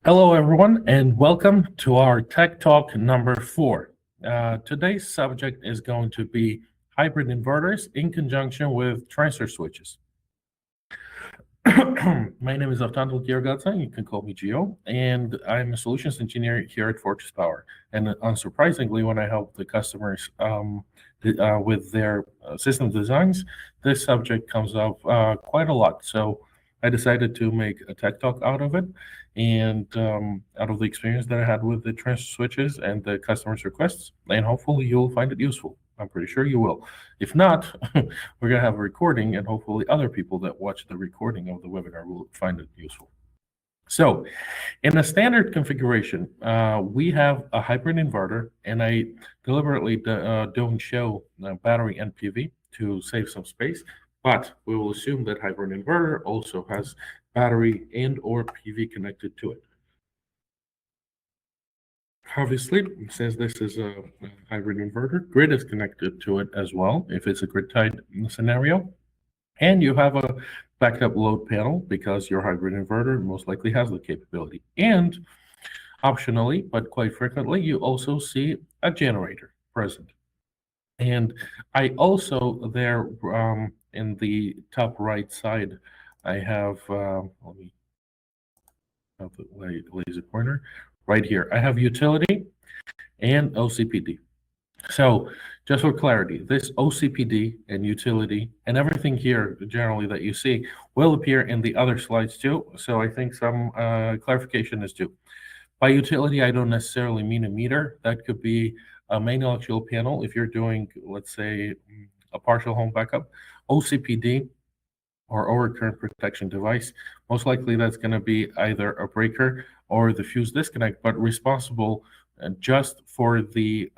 Hello, everyone, and welcome to our Tech Talk number 4. Today's subject is going to be hybrid inverters in conjunction with transfer switches. My name is Gio. You can call me Gio, and I'm a solutions engineer here at Fortress Power. And unsurprisingly, when I help the customers with their system designs, this subject comes up quite a lot. So I decided to make a tech talk out of it, and out of the experience that I had with the transfer switches and the customers' requests, and hopefully you'll find it useful. I'm pretty sure you will. If not, we're going to have a recording, and hopefully other people that watch the recording of the webinar will find it useful. So in a standard configuration, we have a hybrid inverter, and I deliberately don't show battery and PV to save some space, but we will assume that hybrid inverter also has battery and or PV connected to it. Obviously, since this is a hybrid inverter, grid is connected to it as well, if it's a grid-tied scenario. And you have a backup load panel because your hybrid inverter most likely has the capability. And optionally, but quite frequently, you also see a generator present. And I also there in the top right side, I have, let me have the laser pointer right here. I have utility and OCPD. So just for clarity, this OCPD and utility and everything here generally that you see will appear in the other slides too. So I think some clarification is due. By utility, I don't necessarily mean a meter. That could be a main electrical panel if you're doing, let's say, a partial home backup. OCPD, or overcurrent protection device, most likely that's going to be either a breaker or the fuse disconnect, but responsible just for the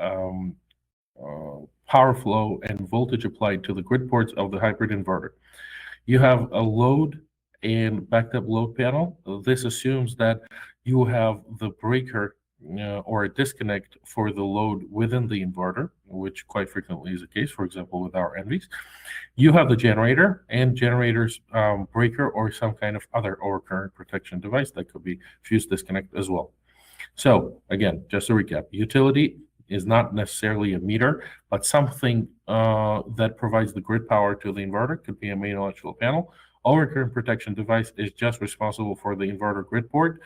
power flow and voltage applied to the grid ports of the hybrid inverter. You have a load and backed up load panel. This assumes that you have the breaker or a disconnect for the load within the inverter, which quite frequently is the case, for example, with our ENVIs. You have the generator and generator's breaker or some kind of other overcurrent protection device that could be fuse disconnect as well. So again, just to recap, utility is not necessarily a meter, but something that provides the grid power to the inverter. Could be a main electrical panel. Overcurrent protection device is just responsible for the inverter grid port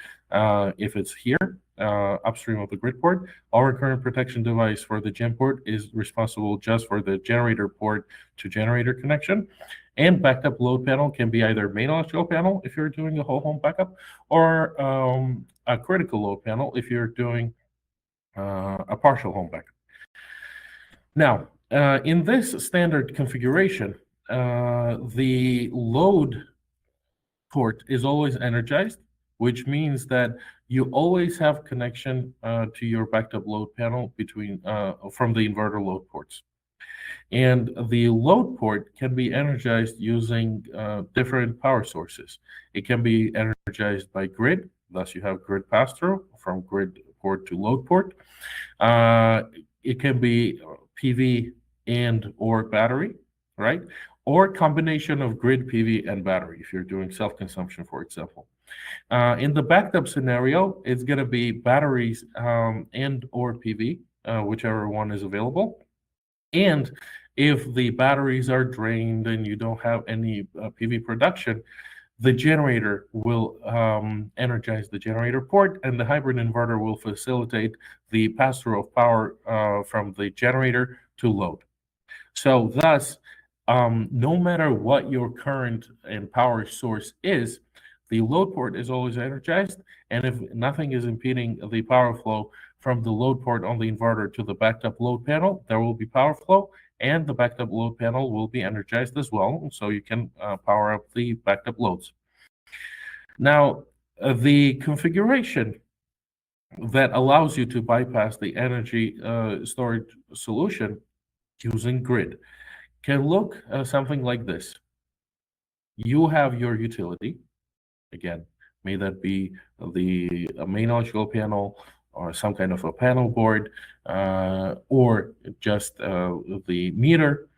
if it's here upstream of the grid port. Overcurrent protection device for the gen port is responsible just for the generator port to generator connection. And backed up load panel can be either main electrical panel if you're doing a whole home backup, or a critical load panel if you're doing a partial home backup. Now, in this standard configuration, the load port is always energized, which means that you always have connection to your backed up load panel between from the inverter load ports. And the load port can be energized using different power sources. It can be energized by grid, thus you have grid pass-through from grid port to load port. It can be PV and or battery, right? Or combination of grid, PV, and battery if you're doing self-consumption, for example. In the backed up scenario, it's going to be batteries and or PV, whichever one is available. And if the batteries are drained and you don't have any PV production, the generator will energize the generator port, and the hybrid inverter will facilitate the pass-through of power from the generator to load. So thus, no matter what your current and power source is, the load port is always energized, and if nothing is impeding the power flow from the load port on the inverter to the backed up load panel, there will be power flow, and the backed up load panel will be energized as well, so you can power up the backed up loads. Now, the configuration that allows you to bypass the energy storage solution using grid can look something like this. You have your utility, again, may that be the main electrical panel or some kind of a panel board or just the meter.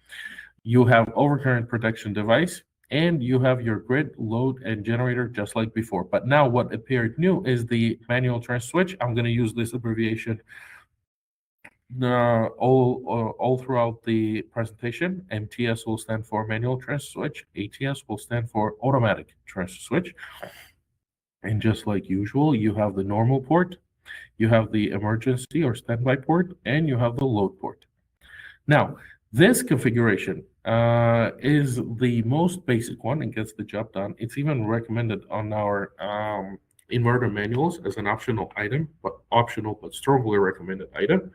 You have overcurrent protection device, and you have your grid, load, and generator just like before. But now what appeared new is the manual transfer switch. I'm going to use this abbreviation all throughout the presentation. MTS will stand for manual transfer switch. ATS will stand for automatic transfer switch. And just like usual, you have the normal port, you have the emergency or standby port, and you have the load port. Now, this configuration is the most basic one and gets the job done. It's even recommended on our inverter manuals as an optional but strongly recommended item.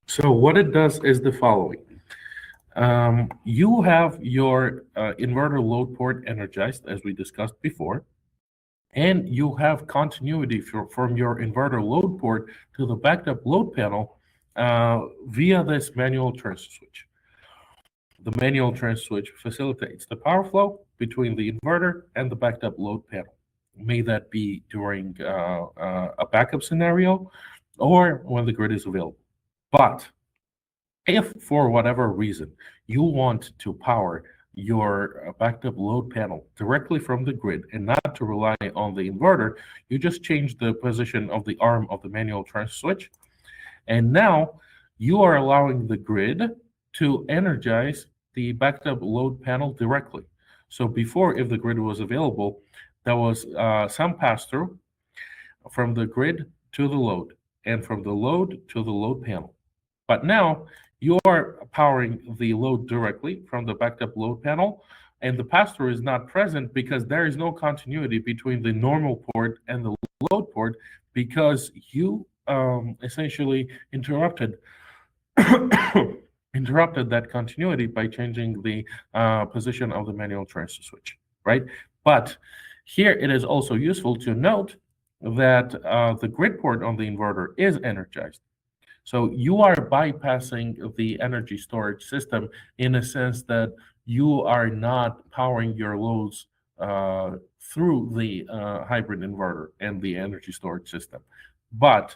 So what it does is the following. You have your inverter load port energized, as we discussed before, and you have continuity from your inverter load port to the backed up load panel via this manual transfer switch. The manual transfer switch facilitates the power flow between the inverter and the backed up load panel. May that be during a backup scenario or when the grid is available. But if for whatever reason you want to power your backed up load panel directly from the grid and not to rely on the inverter, you just change the position of the arm of the manual transfer switch. And now you are allowing the grid to energize the backed up load panel directly. So before, if the grid was available, there was some pass-through from the grid to the load and from the load to the load panel. But now you are powering the load directly from the backed up load panel, and the pass-through is not present because there is no continuity between the normal port and the load port because you essentially interrupted that continuity by changing the position of the manual transfer switch, right? But here it is also useful to note that the grid port on the inverter is energized. So you are bypassing the energy storage system in a sense that you are not powering your loads through the hybrid inverter and the energy storage system. But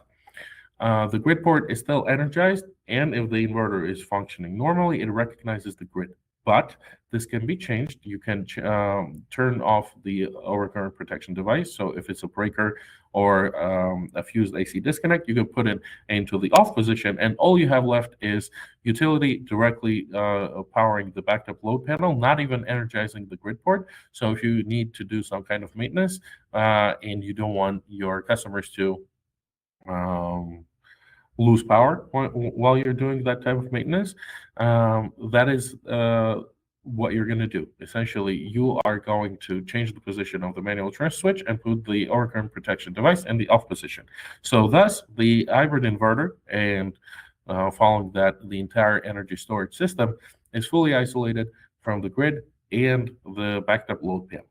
the grid port is still energized, and if the inverter is functioning normally, it recognizes the grid. But this can be changed. You can turn off the overcurrent protection device. So if it's a breaker or a fused AC disconnect, you can put it into the off position, and all you have left is utility directly powering the backed up load panel, not even energizing the grid port. So if you need to do some kind of maintenance and you don't want your customers to lose power while you're doing that type of maintenance, that is what you're going to do. Essentially, you are going to change the position of the manual transfer switch and put the overcurrent protection device in the off position. So thus, the hybrid inverter and following that, the entire energy storage system is fully isolated from the grid and the backed up load panel.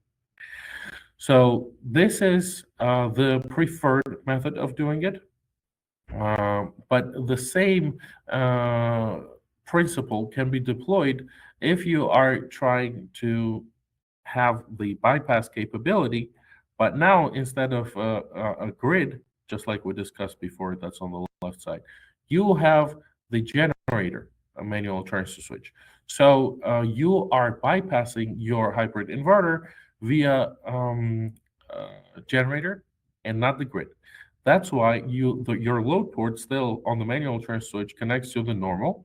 So this is the preferred method of doing it. But the same principle can be deployed if you are trying to have the bypass capability, but now instead of a grid, just like we discussed before, that's on the left side, you have the generator, a manual transfer switch. So you are bypassing your hybrid inverter via generator and not the grid. That's why your load port still on the manual transfer switch connects to the normal.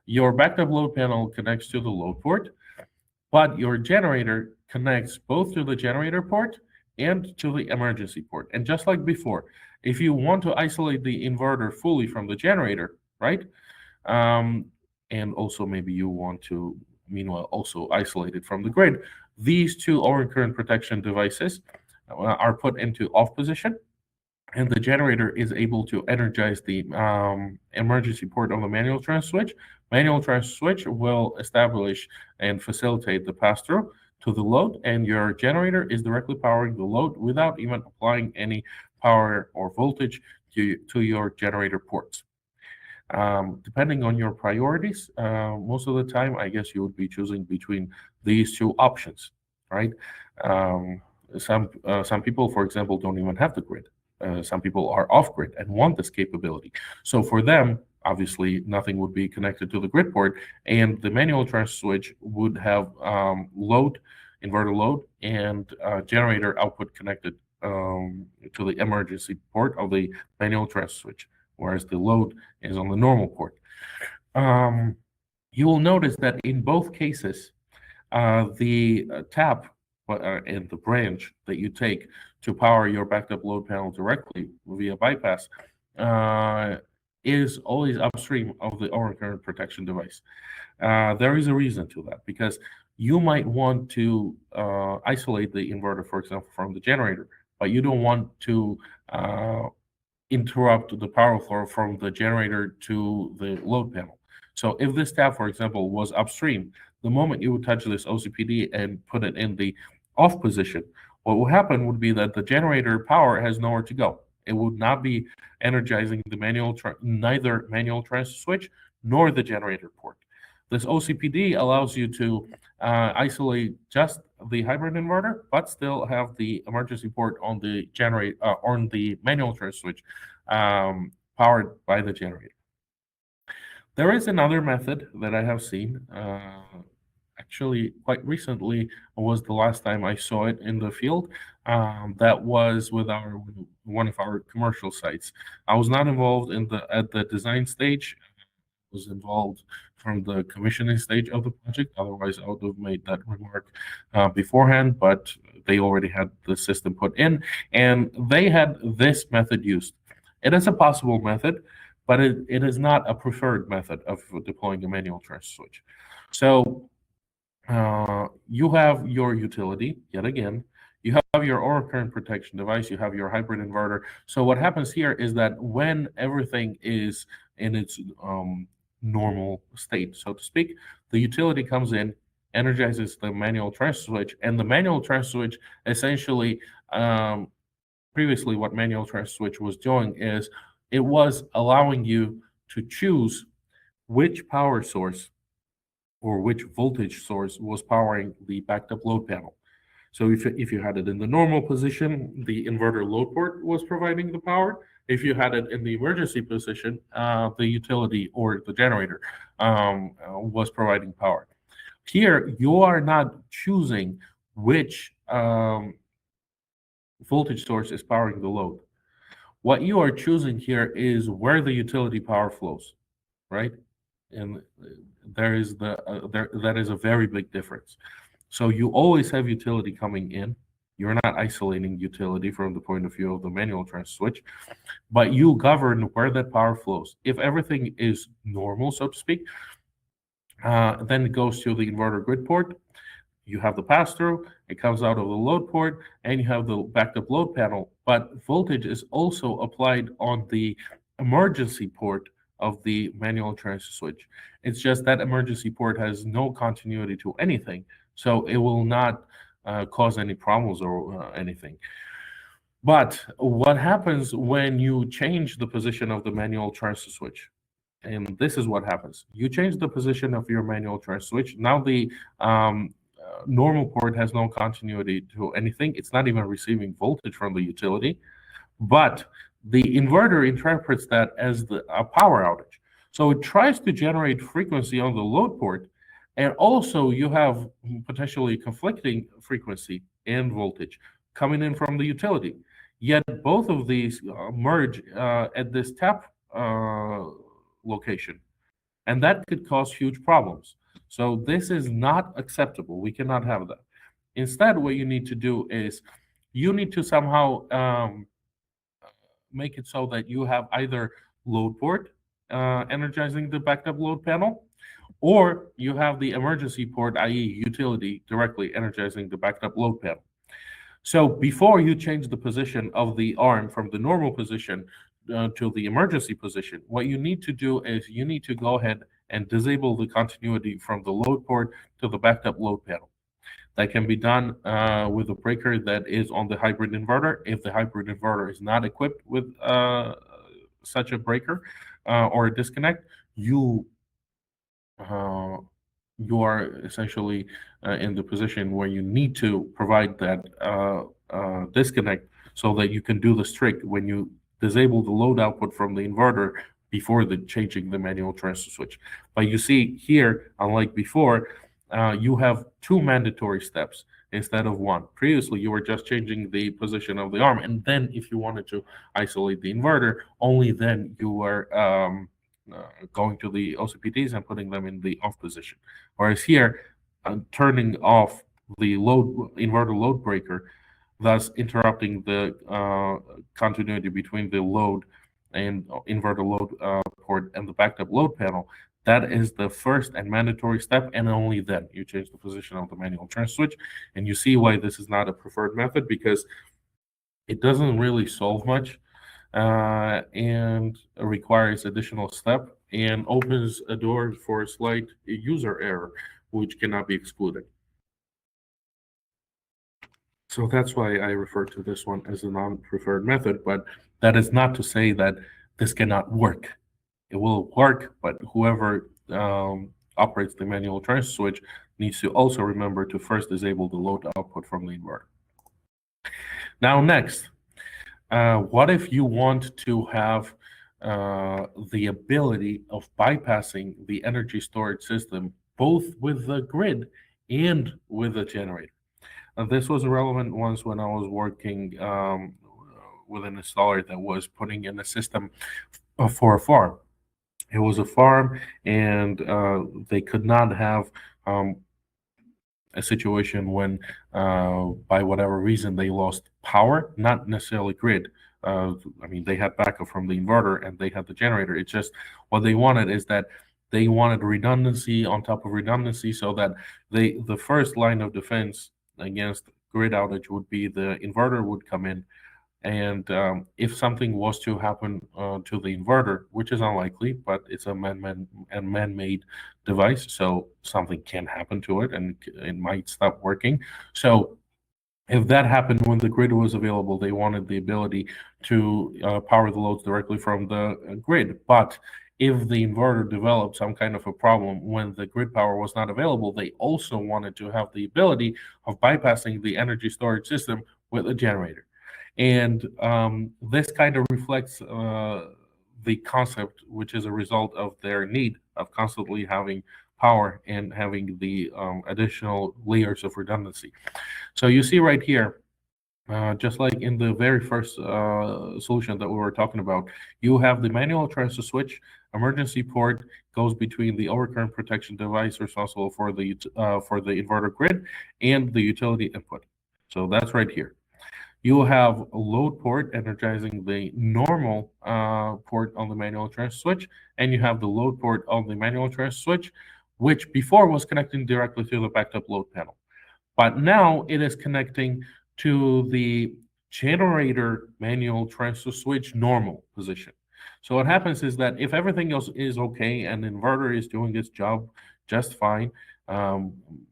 Your backed up load panel connects to the load port, but your generator connects both to the generator port and to the emergency port. And just like before, if you want to isolate the inverter fully from the generator, right? And also maybe you want to, meanwhile, also isolate it from the grid, these two overcurrent protection devices are put into off position, and the generator is able to energize the emergency port on the manual transfer switch. Manual transfer switch will establish and facilitate the pass-through to the load, and your generator is directly powering the load without even applying any power or voltage to your generator ports. Depending on your priorities, most of the time, I guess you would be choosing between these two options, right? Some people, for example, don't even have the grid. Some people are off-grid and want this capability. So for them, obviously nothing would be connected to the grid port, and the manual transfer switch would have load, inverter load, and generator output connected to the emergency port of the manual transfer switch, whereas the load is on the normal port. You will notice that in both cases, the tap and the branch that you take to power your backup load panel directly via bypass is always upstream of the overcurrent protection device. There is a reason to that, because you might want to isolate the inverter, for example, from the generator, but you don't want to interrupt the power flow from the generator to the load panel. So if this tap, for example, was upstream, the moment you would touch this OCPD and put it in the off position, what will happen would be that the generator power has nowhere to go. It would not be energizing the neither manual transfer switch nor the generator port. This OCPD allows you to isolate just the hybrid inverter, but still have the emergency port on the on the manual transfer switch powered by the generator. There is another method that I have seen. Actually, quite recently was the last time I saw it in the field. That was with one of our commercial sites. I was not involved at the design stage. I was involved from the commissioning stage of the project. Otherwise, I would have made that remark beforehand. But they already had the system put in, and they had this method used. It is a possible method, but it is not a preferred method of deploying a manual transfer switch. So you have your utility, yet again, you have your overcurrent protection device, you have your hybrid inverter. So what happens here is that when everything is in its normal state, so to speak, the utility comes in, energizes the manual transfer switch, and the manual transfer switch essentially, previously what manual transfer switch was doing is it was allowing you to choose which power source or which voltage source was powering the backed up load panel. So if you had it in the normal position, the inverter load port was providing the power. If you had it in the emergency position, the utility or the generator was providing power. Here, you are not choosing which voltage source is powering the load. What you are choosing here is where the utility power flows, right? And that is a very big difference. So you always have utility coming in. You're not isolating utility from the point of view of the manual transfer switch, but you govern where that power flows. If everything is normal, so to speak, then it goes to the inverter grid port. You have the pass-through, it comes out of the load port, and you have the backup load panel. But voltage is also applied on the emergency port of the manual transfer switch. It's just that emergency port has no continuity to anything, so it will not cause any problems or anything. But what happens when you change the position of the manual transfer switch? And this is what happens. You change the position of your manual transfer switch. Now the normal port has no continuity to anything. It's not even receiving voltage from the utility, but the inverter interprets that as a power outage. So it tries to generate frequency on the load port, and also you have potentially conflicting frequency and voltage coming in from the utility. Yet both of these merge at this tap location, and that could cause huge problems. So this is not acceptable. We cannot have that. Instead, what you need to do is you need to somehow make it so that you have either load port energizing the backup load panel, or you have the emergency port, i.e. utility, directly energizing the backed up load panel. So before you change the position of the arm from the normal position to the emergency position, what you need to do is you need to go ahead and disable the continuity from the load port to the backed up load panel. That can be done with a breaker that is on the hybrid inverter. If the hybrid inverter is not equipped with such a breaker or a disconnect, you are essentially in the position where you need to provide that disconnect so that you can do the strict when you disable the load output from the inverter before the changing the manual transfer switch. But you see here, unlike before, you have two mandatory steps instead of one. Previously, you were just changing the position of the arm, and then if you wanted to isolate the inverter, only then you were going to the OCPTs and putting them in the off position. Whereas here, turning off the inverter load breaker, thus interrupting the continuity between the load and inverter load port and the backed up load panel. That is the first and mandatory step, and only then you change the position of the manual transfer switch. And you see why this is not a preferred method, because it doesn't really solve much and requires additional step and opens a door for a slight user error, which cannot be excluded. So that's why I refer to this one as a non-preferred method, but that is not to say that this cannot work. It will work, but whoever operates the manual transfer switch needs to also remember to first disable the load output from the inverter. Now next, what if you want to have the ability of bypassing the energy storage system both with the grid and with the generator? This was relevant once when I was working with an installer that was putting in a system for a farm. It was a farm, and they could not have a situation when, by whatever reason, they lost power, not necessarily grid. I mean, they had backup from the inverter and they had the generator. It's just what they wanted is that they wanted redundancy on top of redundancy, so that the first line of defense against grid outage would be the inverter would come in, and if something was to happen to the inverter, which is unlikely, but it's a man-made device, so something can happen to it and it might stop working. So if that happened when the grid was available, they wanted the ability to power the loads directly from the grid. But if the inverter developed some kind of a problem when the grid power was not available, they also wanted to have the ability of bypassing the energy storage system with a generator. And this kind of reflects the concept, which is a result of their need of constantly having power and having the additional layers of redundancy. So you see right here, just like in the very first solution that we were talking about, you have the manual transfer switch. Emergency port goes between the overcurrent protection device responsible for the inverter grid and the utility input. So that's right here. You have a load port energizing the normal port on the manual transfer switch, and you have the load port on the manual transfer switch, which before was connecting directly to the backed up load panel. But now it is connecting to the generator manual transfer switch normal position. So what happens is that if everything else is okay and the inverter is doing its job just fine,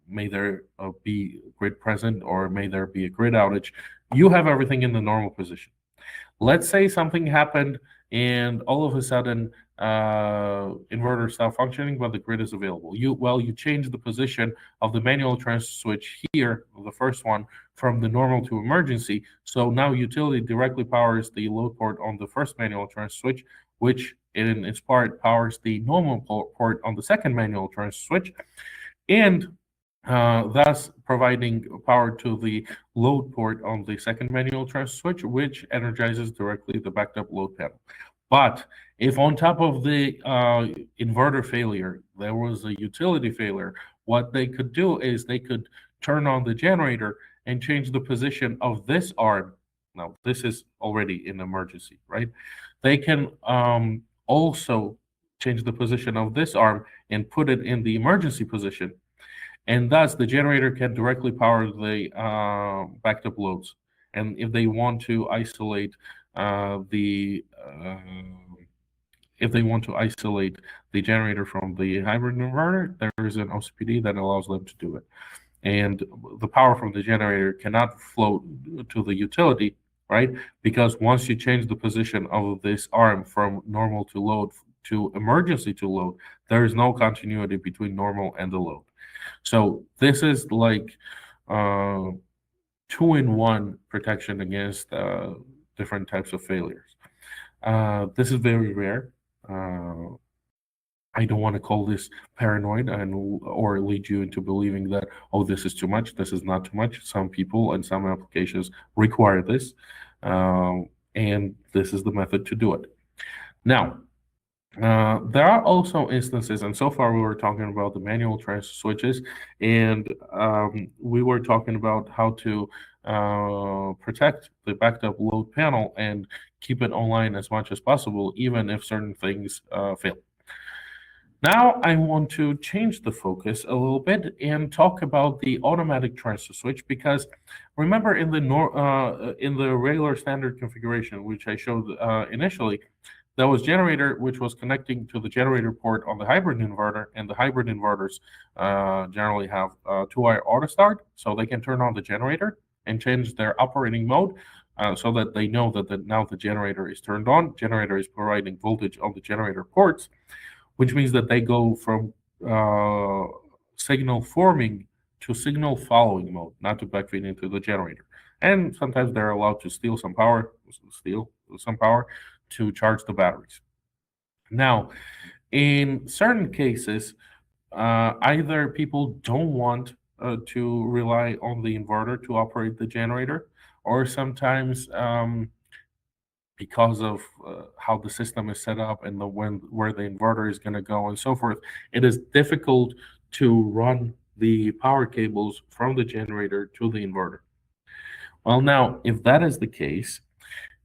may there be grid present or may there be a grid outage, you have everything in the normal position. Let's say something happened and all of a sudden inverter stopped functioning, but the grid is available. You change the position of the manual transfer switch here, the first one, from the normal to emergency. So now utility directly powers the load port on the first manual transfer switch, which in its part powers the normal port on the second manual transfer switch, and thus providing power to the load port on the second manual transfer switch, which energizes directly the backed up load panel. But if on top of the inverter failure, there was a utility failure, what they could do is they could turn on the generator and change the position of this arm. Now, this is already in emergency, right? They can also change the position of this arm and put it in the emergency position. And thus, the generator can directly power the backed up loads. And if they want to isolate if they want to isolate the generator from the hybrid inverter, there is an OCPD that allows them to do it. And the power from the generator cannot flow to the utility, right? Because once you change the position of this arm from normal to load to emergency to load, there is no continuity between normal and the load. So this is like 2-in-1 protection against different types of failures. This is very rare. I don't want to call this paranoid or lead you into believing that, oh, this is too much, this is not too much. Some people and some applications require this, and this is the method to do it. Now, there are also instances, and so far we were talking about the manual transfer switches, and we were talking about how to protect the backed up load panel and keep it online as much as possible, even if certain things fail. Now I want to change the focus a little bit and talk about the automatic transfer switch, because remember in the regular standard configuration, which I showed initially, there was generator which was connecting to the generator port on the hybrid inverter, and the hybrid inverters generally have two-wire auto start, so they can turn on the generator and change their operating mode so that they know that now the generator is turned on. Generator is providing voltage on the generator ports, which means that they go from signal forming to signal following mode, not to backfeed into the generator. And sometimes they're allowed to steal some power to charge the batteries. Now, in certain cases, either people don't want to rely on the inverter to operate the generator, or sometimes because of how the system is set up and where the inverter is going to go and so forth, it is difficult to run the power cables from the generator to the inverter. Well, now, if that is the case,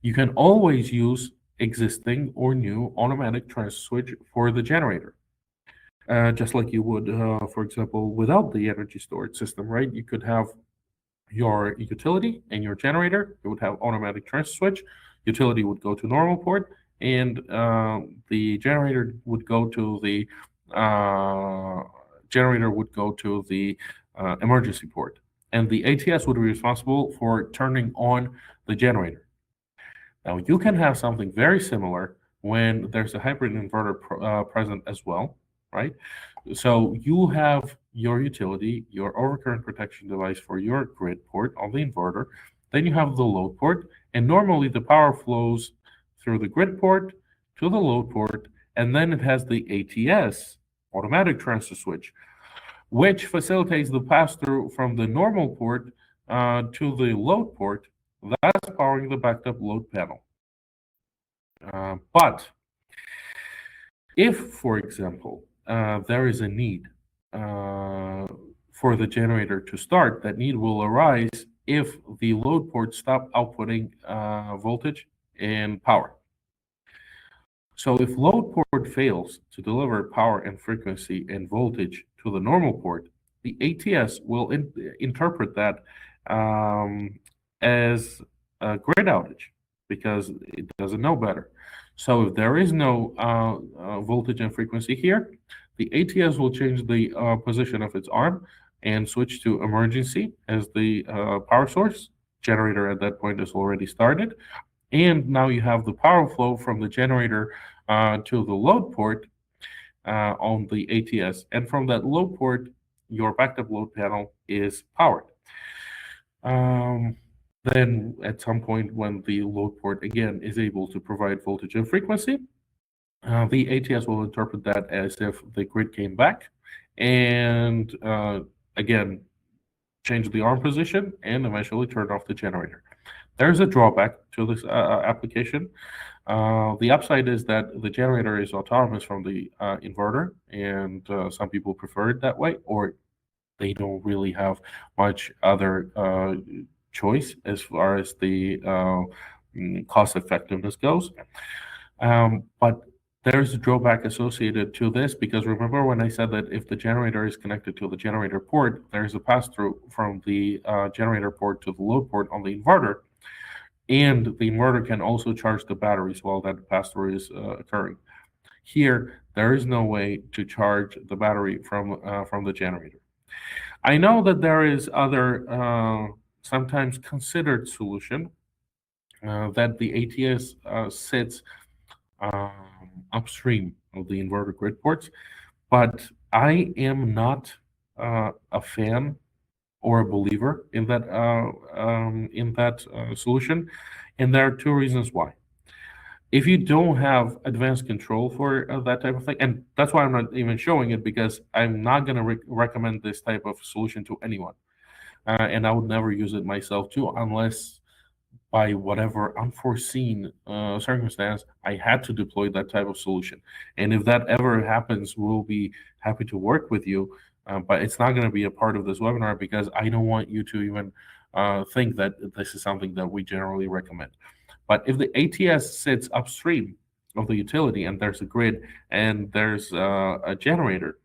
you can always use existing or new automatic transfer switch for the generator. Just like you would, for example, without the energy storage system, right? You could have your utility and your generator. It would have automatic transfer switch. Utility would go to normal port, and the generator would go to the emergency port, and the ATS would be responsible for turning on the generator. Now you can have something very similar when there's a hybrid inverter present as well, right? So you have your utility, your overcurrent protection device for your grid port on the inverter. Then you have the load port, and normally the power flows through the grid port to the load port, and then it has the ATS, automatic transfer switch, which facilitates the pass-through from the normal port to the load port, thus powering the backed up load panel. But if, for example, there is a need for the generator to start, that need will arise if the load ports stop outputting voltage and power. So if load port fails to deliver power and frequency and voltage to the normal port, the ATS will interpret that as a grid outage, because it doesn't know better. So if there is no voltage and frequency here, the ATS will change the position of its arm and switch to emergency as the power source. Generator at that point is already started. And now you have the power flow from the generator to the load port on the ATS. And from that load port, your backed up load panel is powered. Then at some point when the load port again is able to provide voltage and frequency, the ATS will interpret that as if the grid came back and again change the arm position and eventually turn off the generator. There's a drawback to this application. The upside is that the generator is autonomous from the inverter, and some people prefer it that way, or they don't really have much other choice as far as the cost effectiveness goes. But there's a drawback associated to this, because remember when I said that if the generator is connected to the generator port, there's a pass-through from the generator port to the load port on the inverter, and the inverter can also charge the batteries while that pass-through is occurring. Here, there is no way to charge the battery from the generator. I know that there is other sometimes considered solution that the ATS sits upstream of the inverter grid ports, but I am not a fan or a believer in that solution, and there are two reasons why. If you don't have advanced control for that type of thing, and that's why I'm not even showing it, because I'm not going to recommend this type of solution to anyone. And I would never use it myself too, unless by whatever unforeseen circumstance I had to deploy that type of solution. And if that ever happens, we'll be happy to work with you. But it's not going to be a part of this webinar, because I don't want you to even think that this is something that we generally recommend. But if the ATS sits upstream of the utility and there's a grid and there's a generator,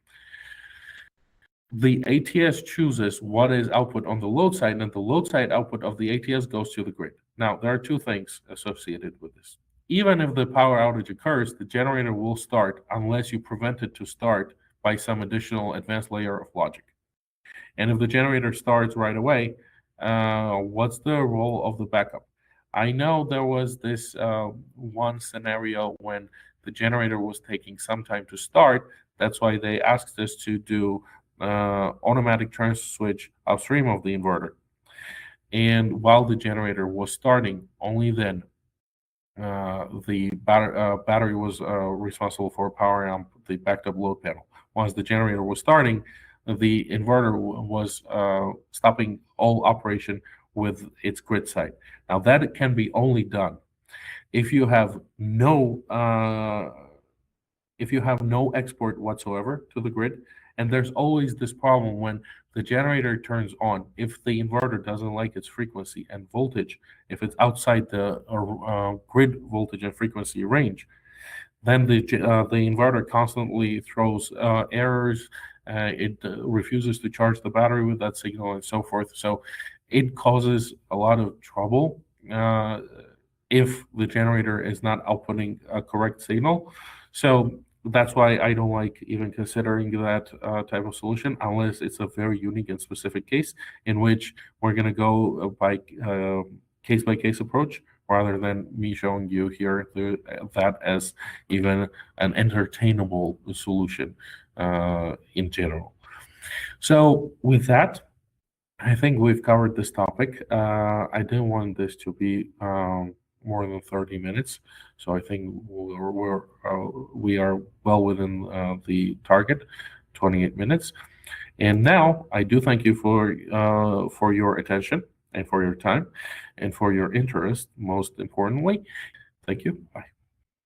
the ATS chooses what is output on the load side, and the load side output of the ATS goes to the grid. Now, there are two things associated with this. Even if the power outage occurs, the generator will start unless you prevent it to start by some additional advanced layer of logic. And if the generator starts right away, what's the role of the backup? I know there was this one scenario when the generator was taking some time to start. That's why they asked us to do automatic transfer switch upstream of the inverter. And while the generator was starting, only then the battery was responsible for powering up the backed up load panel. Once the generator was starting, the inverter was stopping all operation with its grid side. Now that can be only done if you have no export whatsoever to the grid. And there's always this problem when the generator turns on. If the inverter doesn't like its frequency and voltage, if it's outside the grid voltage and frequency range, then the inverter constantly throws errors. It refuses to charge the battery with that signal and so forth. So it causes a lot of trouble if the generator is not outputting a correct signal. So that's why I don't like even considering that type of solution, unless it's a very unique and specific case in which we're going to go by case-by-case approach, rather than me showing you here that as even an entertainable solution in general. So with that, I think we've covered this topic. I didn't want this to be more than 30 minutes, so I think we are well within the target, 28 minutes. And now I do thank you for your attention and for your time and for your interest, most importantly. Thank you. Bye.